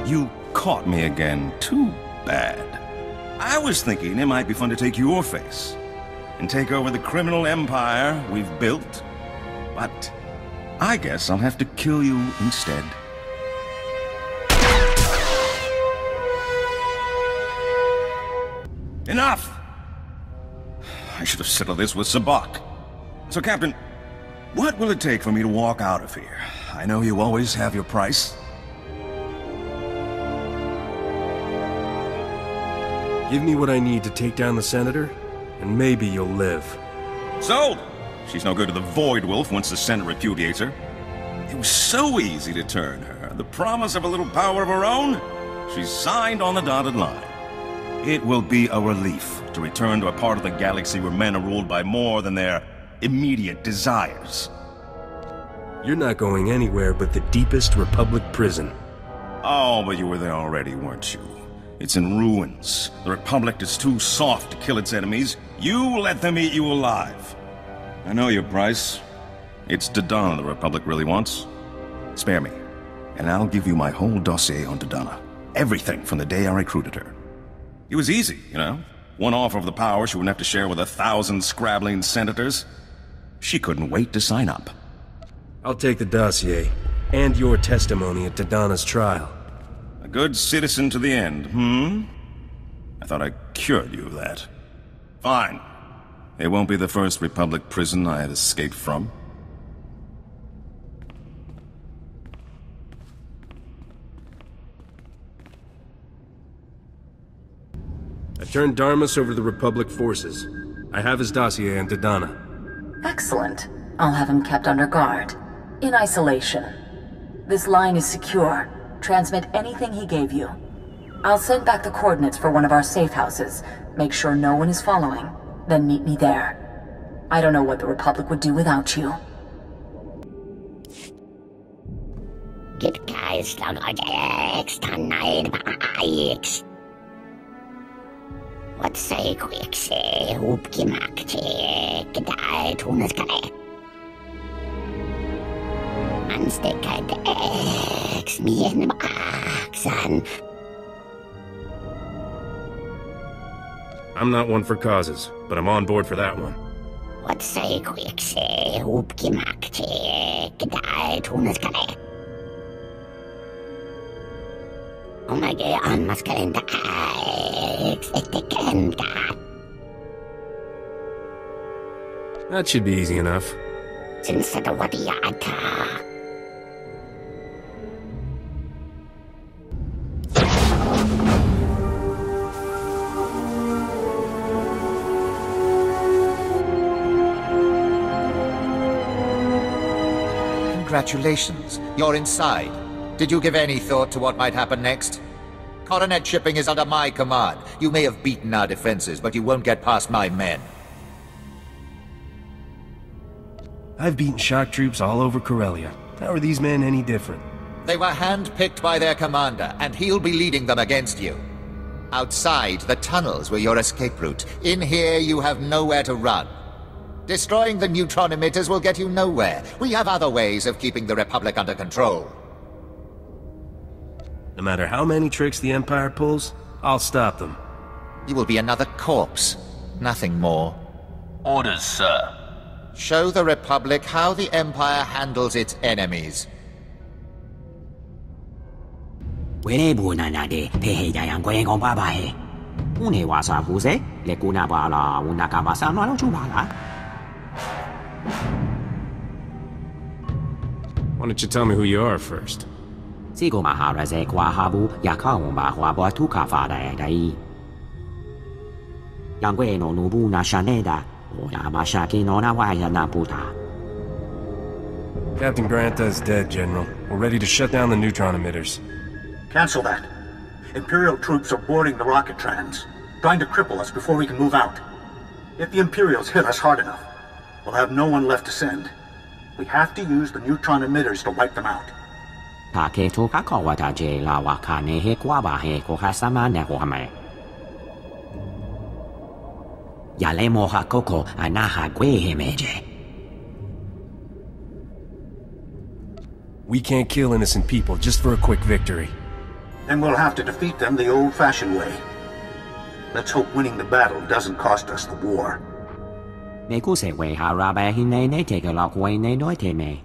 You caught me again. Too bad. I was thinking it might be fun to take your face and take over the criminal empire we've built. But I guess I'll have to kill you instead. Enough! I should have settled this with Sabak. So, Captain, what will it take for me to walk out of here? I know you always have your price. Give me what I need to take down the Senator, and maybe you'll live. Sold! She's no good to the Void Wolf once the Senate repudiates her. It was so easy to turn her. The promise of a little power of her own? She's signed on the dotted line. It will be a relief to return to a part of the galaxy where men are ruled by more than their immediate desires. You're not going anywhere but the deepest Republic prison. Oh, but you were there already, weren't you? It's in ruins. The Republic is too soft to kill its enemies. You let them eat you alive. I know your price. It's Dodonna the Republic really wants. Spare me, and I'll give you my whole dossier on Dodonna. Everything from the day I recruited her. It was easy, you know? One offer of the power she wouldn't have to share with 1,000 scrabbling senators. She couldn't wait to sign up. I'll take the dossier, and your testimony at Dodonna's trial. A good citizen to the end, I thought I cured you of that. Fine. It won't be the first Republic prison I have escaped from. I turned Darmus over to the Republic forces. I have his dossier on Dodonna. Excellent. I'll have him kept under guard. In isolation. This line is secure. Transmit anything he gave you. I'll send back the coordinates for one of our safe houses. Make sure no one is following. Then meet me there. I don't know what the Republic would do without you. Get guys down tonight, X. What say quick say hoop gimakte gedai tunes kare. Anstekad X me in Axan. I'm not one for causes, but I'm on board for that one. What say quick say hoop gimakte gedai tunes kare. Oh my god, I'm masculine to X. That should be easy enough. Congratulations, you're inside. Did you give any thought to what might happen next? Coronet shipping is under my command. You may have beaten our defenses, but you won't get past my men. I've beaten shock troops all over Corellia. How are these men any different? They were handpicked by their commander, and he'll be leading them against you. Outside, the tunnels were your escape route. In here, you have nowhere to run. Destroying the neutron emitters will get you nowhere. We have other ways of keeping the Republic under control. No matter how many tricks the Empire pulls, I'll stop them. You will be another corpse. Nothing more. Orders, sir. Show the Republic how the Empire handles its enemies. Why don't you tell me who you are first? Captain Granta is dead, General. We're ready to shut down the neutron emitters. Cancel that. Imperial troops are boarding the rocket trams, trying to cripple us before we can move out. If the Imperials hit us hard enough, we'll have no one left to send. We have to use the neutron emitters to wipe them out. We can't kill innocent people just for a quick victory. Then we'll have to defeat them the old-fashioned way. Let's hope winning the battle doesn't cost us the war. 你估社會下拉拜獻你這個落為你內地未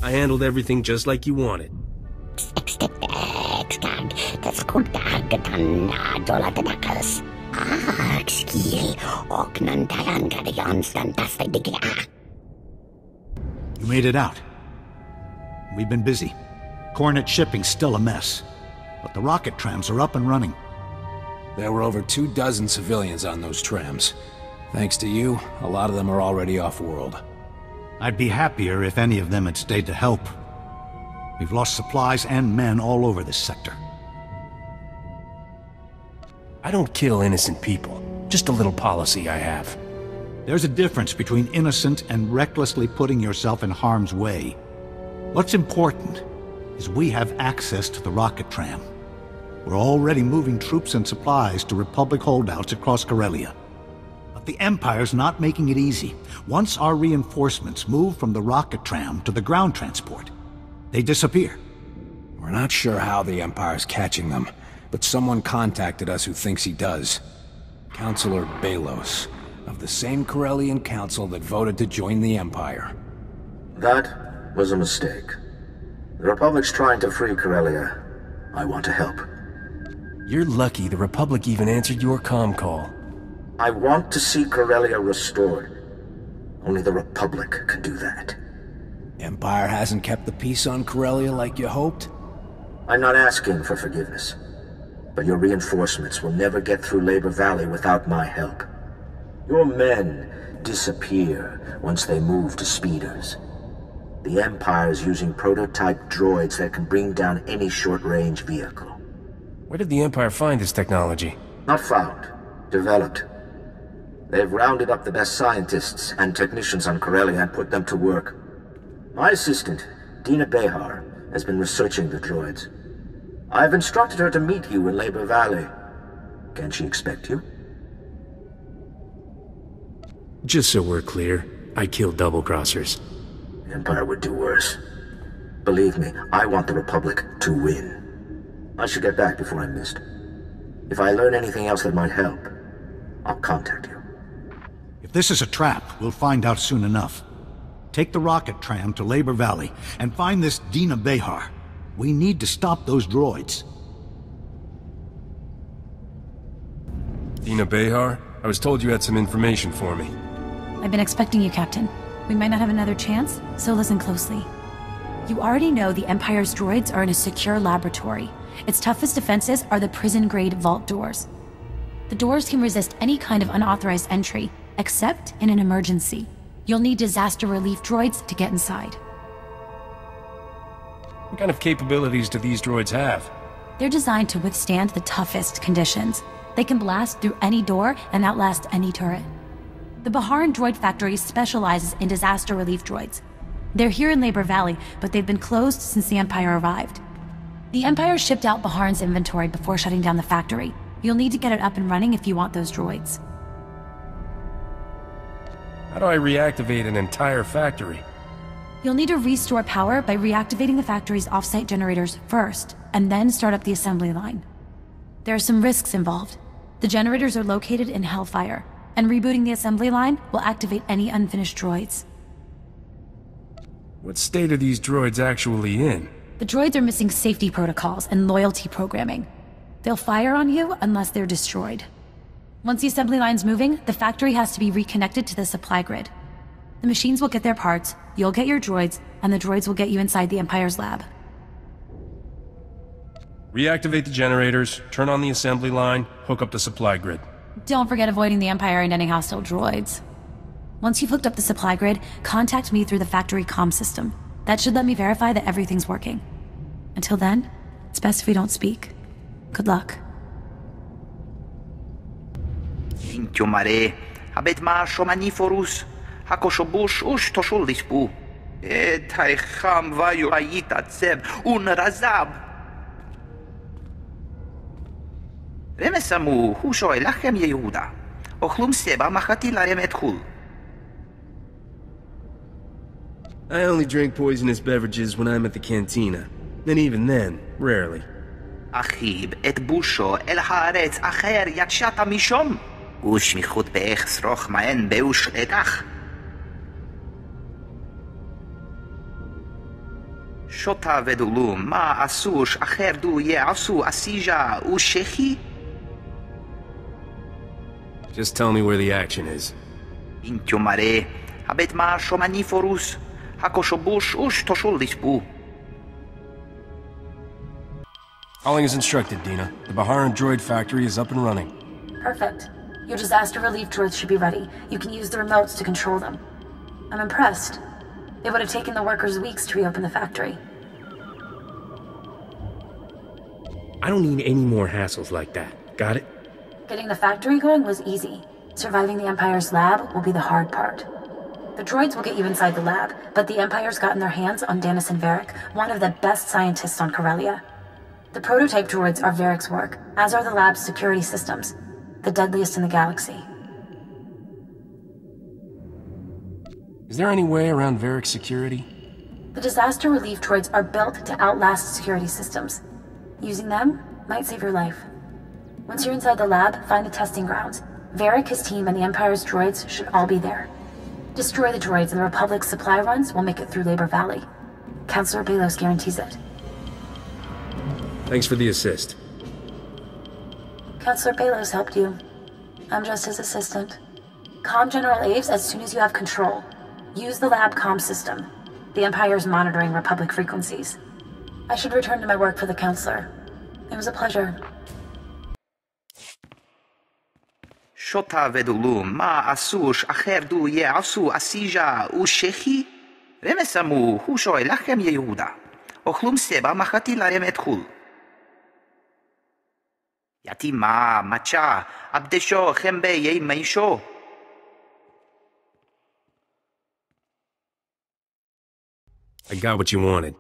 ？I handled everything just like you wanted. You made it out. We've been busy. Coronet shipping's still a mess. But the rocket trams are up and running. There were over 24 civilians on those trams. Thanks to you, a lot of them are already off-world. I'd be happier if any of them had stayed to help. We've lost supplies and men all over this sector. I don't kill innocent people. Just a little policy I have. There's a difference between innocent and recklessly putting yourself in harm's way. What's important is we have access to the rocket tram. We're already moving troops and supplies to Republic holdouts across Corellia. But the Empire's not making it easy. Once our reinforcements move from the rocket tram to the ground transport, they disappear. We're not sure how the Empire's catching them, but someone contacted us who thinks he does. Councilor Balos, of the same Corellian council that voted to join the Empire. That was a mistake. The Republic's trying to free Corellia. I want to help. You're lucky the Republic even answered your comm call. I want to see Corellia restored. Only the Republic can do that. Empire hasn't kept the peace on Corellia like you hoped? I'm not asking for forgiveness. But your reinforcements will never get through Labor Valley without my help. Your men disappear once they move to speeders. The Empire's using prototype droids that can bring down any short-range vehicle. Where did the Empire find this technology? Not found. Developed. They've rounded up the best scientists and technicians on Corellia and put them to work. My assistant, Dina Behar, has been researching the droids. I've instructed her to meet you in Labor Valley. Can she expect you? Just so we're clear, I killed double-crossers. The Empire would do worse. Believe me, I want the Republic to win. I should get back before I'm missed. If I learn anything else that might help, I'll contact you. If this is a trap, we'll find out soon enough. Take the rocket tram to Labor Valley and find this Dina Behar. We need to stop those droids. Dina Behar? I was told you had some information for me. I've been expecting you, Captain. We might not have another chance, so listen closely. You already know the Empire's droids are in a secure laboratory. Its toughest defenses are the prison-grade vault doors. The doors can resist any kind of unauthorized entry, except in an emergency. You'll need disaster relief droids to get inside. What kind of capabilities do these droids have? They're designed to withstand the toughest conditions. They can blast through any door and outlast any turret. The Baharan Droid Factory specializes in disaster relief droids. They're here in Labor Valley, but they've been closed since the Empire arrived. The Empire shipped out Baharan's inventory before shutting down the factory. You'll need to get it up and running if you want those droids. How do I reactivate an entire factory? You'll need to restore power by reactivating the factory's off-site generators first, and then start up the assembly line. There are some risks involved. The generators are located in Hellfire, and rebooting the assembly line will activate any unfinished droids. What state are these droids actually in? The droids are missing safety protocols and loyalty programming. They'll fire on you unless they're destroyed. Once the assembly line's moving, the factory has to be reconnected to the supply grid. The machines will get their parts, you'll get your droids, and the droids will get you inside the Empire's lab. Reactivate the generators, turn on the assembly line, hook up the supply grid. Don't forget avoiding the Empire and any hostile droids. Once you've hooked up the supply grid, contact me through the factory comm system. That should let me verify that everything's working. Until then, it's best if we don't speak. Good luck. Intio mare, habet ma shomaniforus, hakoshobush ush toshulispu. Taicham vayu ayita tseb un razab. Remesamu hushoy lachem Yehuda. Ochlum seba machati larem etkul. I only drink poisonous beverages when I'm at the cantina. And even then, rarely. Achib et busho el haaretz acher yatshata mishom. Ush michut be'ech sroch maen beush ekach. Shota vedulum ma asush acher du ye asu asija ushechi. Just tell me where the action is. Intio mare, habet ma shomaniforus, hakoshobush ush toshulispu. Calling as instructed, Dina. The Baharan droid factory is up and running. Perfect. Your disaster relief droids should be ready. You can use the remotes to control them. I'm impressed. It would have taken the workers weeks to reopen the factory. I don't need any more hassles like that. Got it? Getting the factory going was easy. Surviving the Empire's lab will be the hard part. The droids will get you inside the lab, but the Empire's gotten their hands on Dennison Varric, one of the best scientists on Corellia. The prototype droids are Varric's work, as are the lab's security systems, the deadliest in the galaxy. Is there any way around Varric's security? The disaster relief droids are built to outlast security systems. Using them might save your life. Once you're inside the lab, find the testing grounds. Varric, his team, and the Empire's droids should all be there. Destroy the droids and the Republic's supply runs will make it through Labor Valley. Counselor Belos guarantees it. Thanks for the assist. Counselor Belos helped you. I'm just his assistant. Comm General Aves as soon as you have control. Use the lab comm system. The Empire's monitoring Republic frequencies. I should return to my work for the Counselor. It was a pleasure. Shota vedulum ma asush acher du ye asu asija ushechi. Remesamu hushoy lachem Yehuda. Ochlum seba machati larem etkul. Yatima macha abdesho chembe ye meisho. I got what you wanted.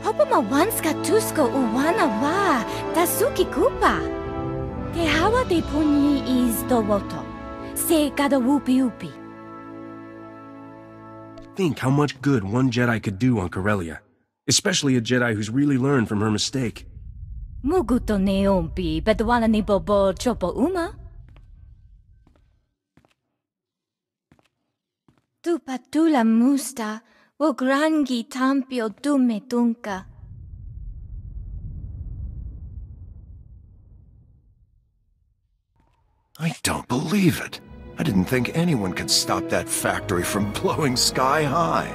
Hopo mawanska tusko uwana wa tasuki kupa. Te hawa de puni is dowoto. Se kada whoopie whoopie. Think how much good one Jedi could do on Corellia. Especially a Jedi who's really learned from her mistake. Muguto neompi, bedwana ni bobo chopo uma. Tu patula musta, wo grangi tampio dume dunka. I don't believe it. I didn't think anyone could stop that factory from blowing sky high.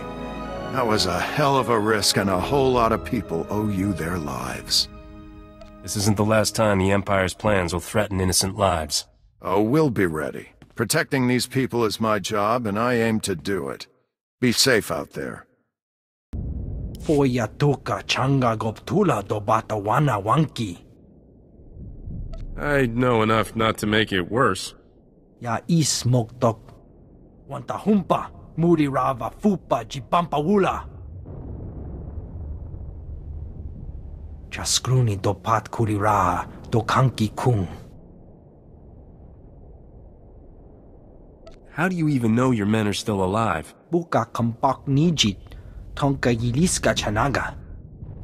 That was a hell of a risk, and a whole lot of people owe you their lives. This isn't the last time the Empire's plans will threaten innocent lives. Oh, we'll be ready. Protecting these people is my job, and I aim to do it. Be safe out there. Poya tuka changa goptula do batawana wanki. I know enough not to make it worse. Ya ismoktok. Wanta humpa. Muri rava fupa jipampa wula. Chaskruni do pat kurira do kanki kung. How do you even know your men are still alive? Buka kampak nijit. Tonka yiliska chanaga.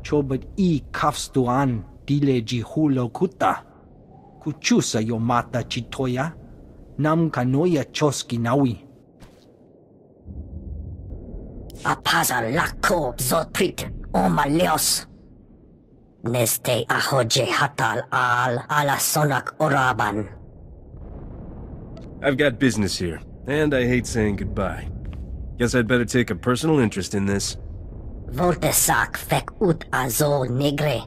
Chobad I kafstuan dile jihulo kuta. Kuchusa yomata chitoya. Nam kanoya choski nawi. Apaza lako zotprit omaleos. Neste ahoje hatal al alasonak oraban. I've got business here, and I hate saying goodbye. Guess I'd better take a personal interest in this. Voltesak fek ut azo negre.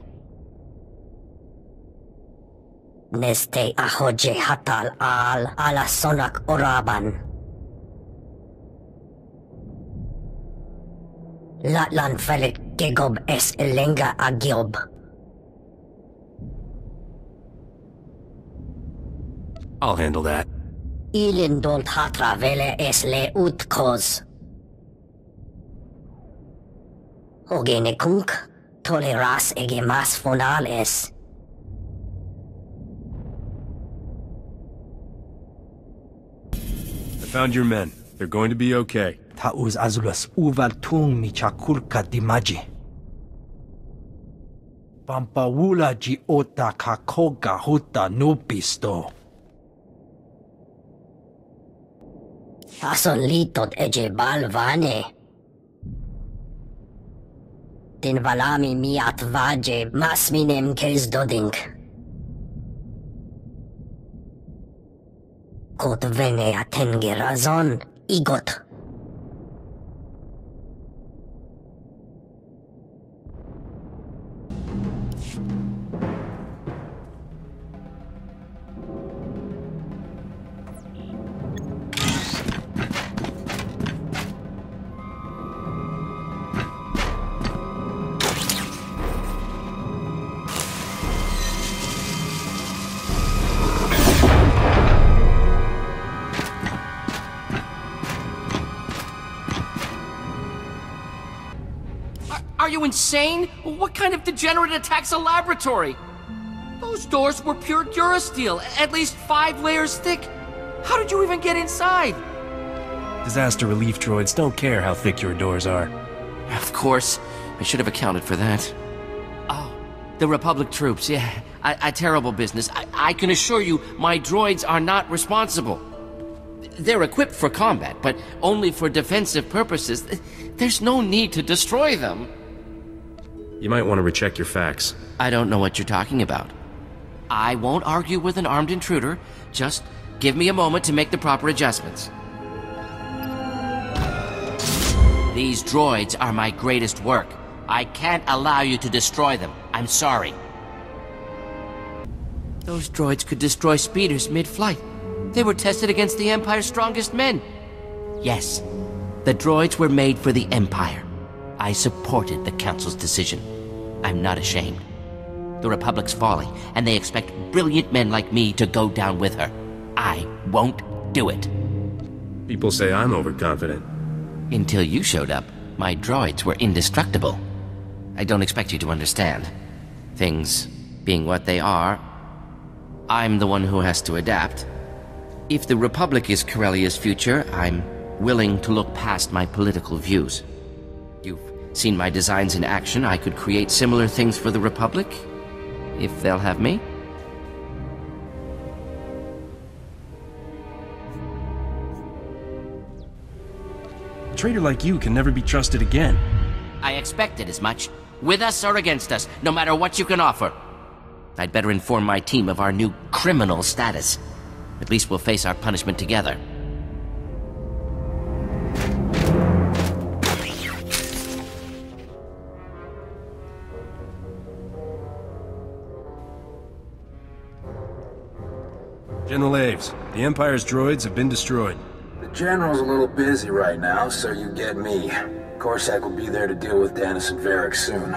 Neste ahoje hatal al ala sonak oraban. Latlan felik gegob es elenga agiob. I'll handle that. Ilin don't hatra vele es le utkos. Ogene kunk toleras ege mas fonal es. I found your men. They're going to be okay. Tauz azulas uval tung mi chakulka dimaji. Pampawula ji ota kakoga huta nupisto. Ason litot eje balvane. Din valami miat vaje masminem kes doding. Kot vene atenge razon igot. Are you insane? What kind of degenerate attacks a laboratory? Those doors were pure Durasteel, at least 5 layers thick. How did you even get inside? Disaster relief droids don't care how thick your doors are. Of course. I should have accounted for that. Oh, the Republic troops, yeah. A terrible business. I can assure you, my droids are not responsible. They're equipped for combat, but only for defensive purposes. There's no need to destroy them. You might want to recheck your facts. I don't know what you're talking about. I won't argue with an armed intruder. Just give me a moment to make the proper adjustments. These droids are my greatest work. I can't allow you to destroy them. I'm sorry. Those droids could destroy speeders mid-flight. They were tested against the Empire's strongest men. Yes, the droids were made for the Empire. I supported the Council's decision. I'm not ashamed. The Republic's falling, and they expect brilliant men like me to go down with her. I won't do it. People say I'm overconfident. Until you showed up, my droids were indestructible. I don't expect you to understand. Things being what they are, I'm the one who has to adapt. If the Republic is Corellia's future, I'm willing to look past my political views. You've seen my designs in action. I could create similar things for the Republic, if they'll have me. A traitor like you can never be trusted again. I expected as much. With us or against us, no matter what you can offer. I'd better inform my team of our new criminal status. At least we'll face our punishment together. General Aves, the Empire's droids have been destroyed. The General's a little busy right now, so you get me. Corsac will be there to deal with Danis and Varric soon.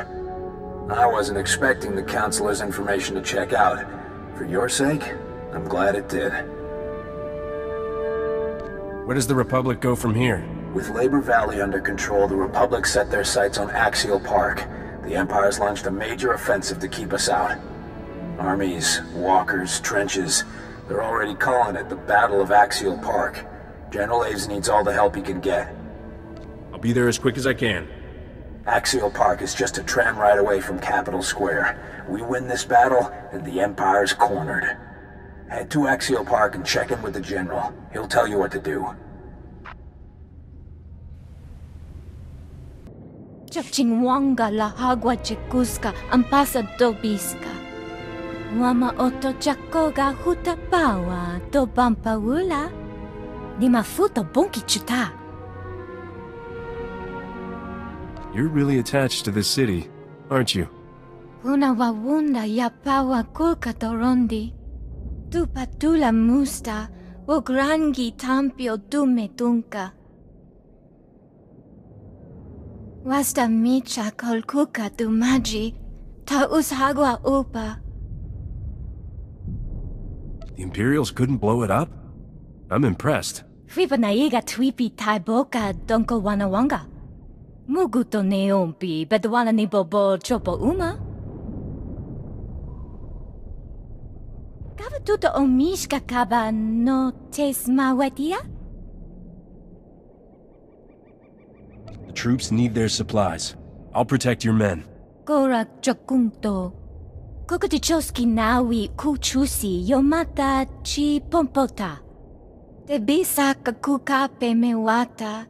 I wasn't expecting the Councilor's information to check out. For your sake, I'm glad it did. Where does the Republic go from here? With Labor Valley under control, the Republic set their sights on Axial Park. The Empire's launched a major offensive to keep us out. Armies, walkers, trenches, they're already calling it the Battle of Axial Park. General Aves needs all the help he can get. I'll be there as quick as I can. Axial Park is just a tram ride away from Capitol Square. We win this battle, and the Empire's cornered. Head to Axial Park and check in with the General. He'll tell you what to do. Chapchingwanga la hagwa chekuska ampasa dobiska. Wama oto chakoga hutapawa do bampaula. Dimafuto bonki chuta. You're really attached to this city, aren't you? Una wawunda yapawa kulka torondi. Tu patula musta, o grangi tampio dume dunka. Wasta micha kolkuka dumaji, ta ushagwa upa. The Imperials couldn't blow it up? I'm impressed. Fibanaiga twipi tai boka donko wanawanga. Muguto neompi, bedwana ni bobo chopo uma. Kavatuto omishka kaba no tesma wetia? The troops need their supplies. I'll protect your men. Gora jokunto. Kokutichoski nawi kuchusi yomata chi pompota. Te bisa kakuka pemewata.